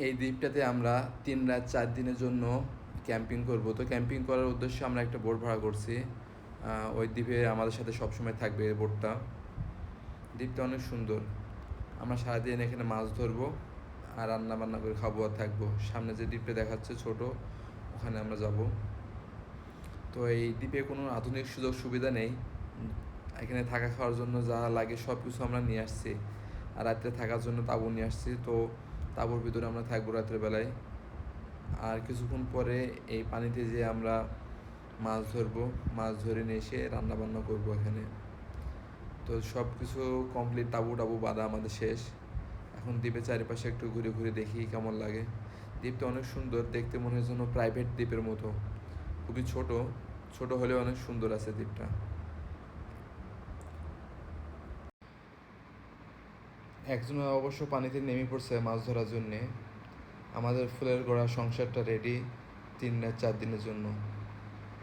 এই দ্বীপটাতে আমরা 3 রাত 4 দিনের জন্য ক্যাম্পিং করব। তো ক্যাম্পিং করার উদ্দেশ্যে আমরা একটা বোট ভাড়া করছি। ওই দ্বীপে আমাদের সাথে সবসময় থাকবে এই বোটটা। দ্বীপটা অনেক সুন্দর। আমরা সারাদিন এখানে মাছ ধরবো আর রান্না বান্না করে খাবো আর থাকবো। সামনে যে দ্বীপটা দেখাচ্ছে ছোট, ওখানে আমরা যাব। তো এই দ্বীপে কোনো আধুনিক সুযোগ সুবিধা নেই। এখানে থাকা খাওয়ার জন্য যা লাগে সব কিছু আমরা নিয়ে আসছি। আর রাত্রে থাকার জন্য তাঁবু নিয়ে আসছি। তো তাঁবুর ভিতরে আমরা থাকবো রাত্রের বেলায়। আর কিছুক্ষণ পরে এই পানিতে যে আমরা মাছ ধরবো, মাছ ধরে নিয়ে এসে রান্না বান্না করবো এখানে। তো সব কিছু কমপ্লিট, তাঁবু টাবু বাঁধা আমাদের শেষ। এখন দ্বীপের চারিপাশে একটু ঘুরে ঘুরে দেখি কেমন লাগে। দ্বীপটা অনেক সুন্দর, দেখতে মনে হয় যেন প্রাইভেট দ্বীপের মতো। খুবই ছোট, ছোট হলেও অনেক সুন্দর আছে দ্বীপটা। একজন অবশ্য পানিতে নেমে পড়ছে মাছ ধরার জন্যে। আমাদের ফুলের গড়া সংসারটা রেডি 3 রাত 4 দিনের জন্য।